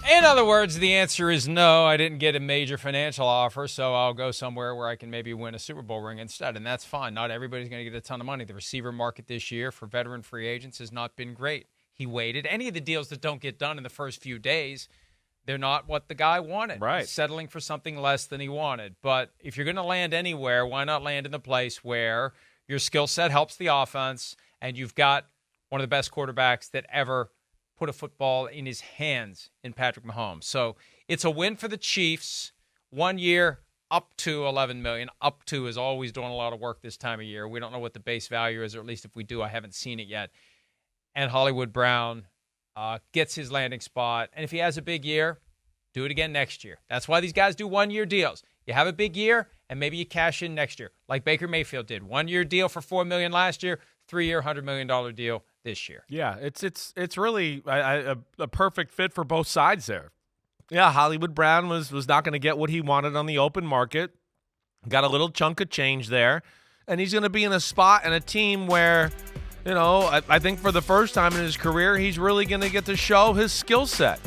In other words, the answer is no. I didn't get a major financial offer, so I'll go somewhere where I can maybe win a Super Bowl ring instead, and that's fine. Not everybody's going to get a ton of money. The receiver market this year for veteran free agents has not been great. He waited. Any of the deals that don't get done in the first few days, they're not what the guy wanted. Right. He's settling for something less than he wanted. But if you're going to land anywhere, why not land in the place where your skill set helps the offense and you've got one of the best quarterbacks that ever put a football in his hands in Patrick Mahomes. So it's a win for the Chiefs. 1 year, up to $11 million. Up to is always doing a lot of work this time of year. We don't know what the base value is, or at least if we do, I haven't seen it yet. And Hollywood Brown gets his landing spot. And if he has a big year, do it again next year. That's why these guys do 1 year deals. You have a big year, and maybe you cash in next year, like Baker Mayfield did. 1 year deal for $4 million last year, 3 year, $100 million deal this year. Yeah, it's really a perfect fit for both sides there. Yeah, Hollywood Brown was not going to get what he wanted on the open market. Got a little chunk of change there, and he's going to be in a spot and a team where, you know, I think for the first time in his career, he's really going to get to show his skill set.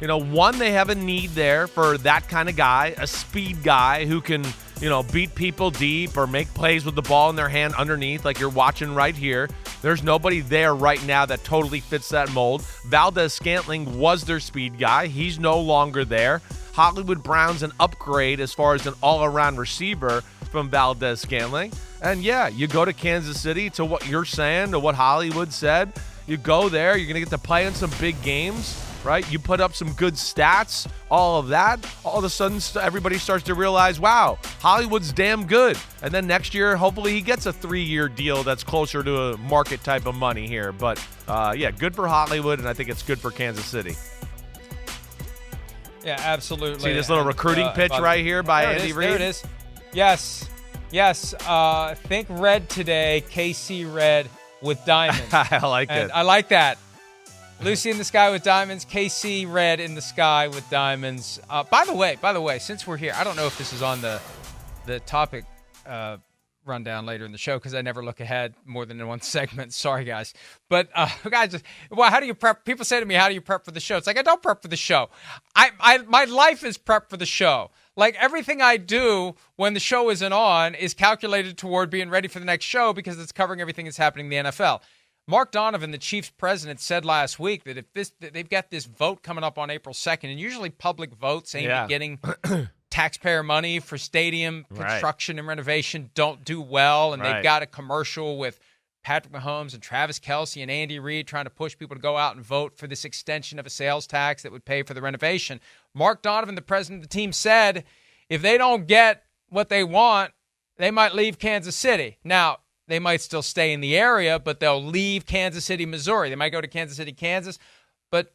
You know, one, they have a need there for that kind of guy, a speed guy who can, you know, beat people deep or make plays with the ball in their hand underneath like you're watching right here. There's nobody there right now that totally fits that mold. Valdez-Scantling was their speed guy. He's no longer there. Hollywood Brown's an upgrade as far as an all-around receiver from Valdez-Scantling. And, yeah, you go to Kansas City, to what you're saying, to what Hollywood said. You go there, you're going to get to play in some big games. Right? You put up some good stats, all of that. All of a sudden, everybody starts to realize, wow, Hollywood's damn good. And then next year, hopefully he gets a 3-year deal that's closer to a market type of money here. But, yeah, good for Hollywood, and I think it's good for Kansas City. Yeah, absolutely. See this little recruiting pitch right here by Andy Reid? There it is. Yes. Think red today, KC red with diamonds. I like it. I like that. Lucy in the sky with diamonds, KC red in the sky with diamonds. By the way, since we're here, I don't know if this is on the topic rundown later in the show because I never look ahead more than in one segment. Sorry, guys. But guys, well, how do you prep? People say to me, how do you prep for the show? It's like, I don't prep for the show. My life is prep for the show. Like, everything I do when the show isn't on is calculated toward being ready for the next show because it's covering everything that's happening in the NFL. Mark Donovan, the Chiefs president, said last week that they've got this vote coming up on April 2nd, and usually public votes aimed at getting taxpayer money for stadium construction and renovation don't do well, and they've got a commercial with Patrick Mahomes and Travis Kelce and Andy Reid trying to push people to go out and vote for this extension of a sales tax that would pay for the renovation. Mark Donovan, the president of the team, said if they don't get what they want, they might leave Kansas City. Now, they might still stay in the area, but they'll leave Kansas City, Missouri. They might go to Kansas City, Kansas. But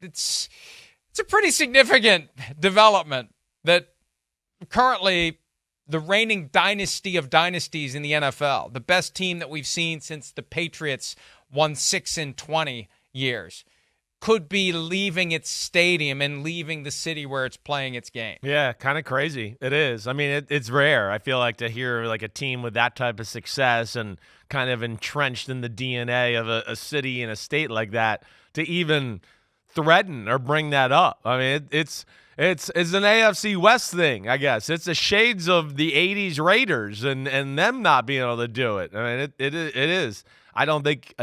it's a pretty significant development that currently the reigning dynasty of dynasties in the NFL, the best team that we've seen since the Patriots won 6 in 20 years, could be leaving its stadium and leaving the city where it's playing its game. Yeah, kind of crazy. It is. I mean, it's rare, I feel like, to hear like a team with that type of success and kind of entrenched in the DNA of a city and a state like that to even threaten or bring that up. I mean, it's an AFC West thing, I guess. It's the shades of the 80s Raiders and them not being able to do it. I mean, it is. I don't think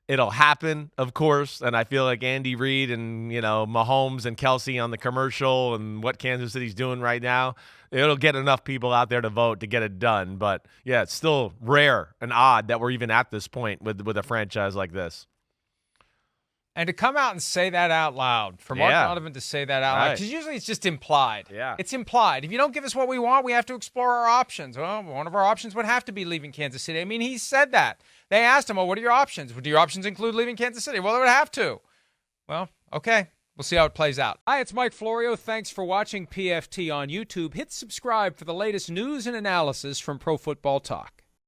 it'll happen, of course, and I feel like Andy Reid and, you know, Mahomes and Kelce on the commercial and what Kansas City's doing right now, it'll get enough people out there to vote to get it done. But, yeah, it's still rare and odd that we're even at this point with a franchise like this. And to come out and say that out loud, for Mark Donovan to say that out loud, because usually it's just implied. Yeah. It's implied. If you don't give us what we want, we have to explore our options. Well, one of our options would have to be leaving Kansas City. I mean, he said that. They asked him, well, what are your options? Do your options include leaving Kansas City? Well, they would have to. Well, okay. We'll see how it plays out. Hi, it's Mike Florio. Thanks for watching PFT on YouTube. Hit subscribe for the latest news and analysis from Pro Football Talk.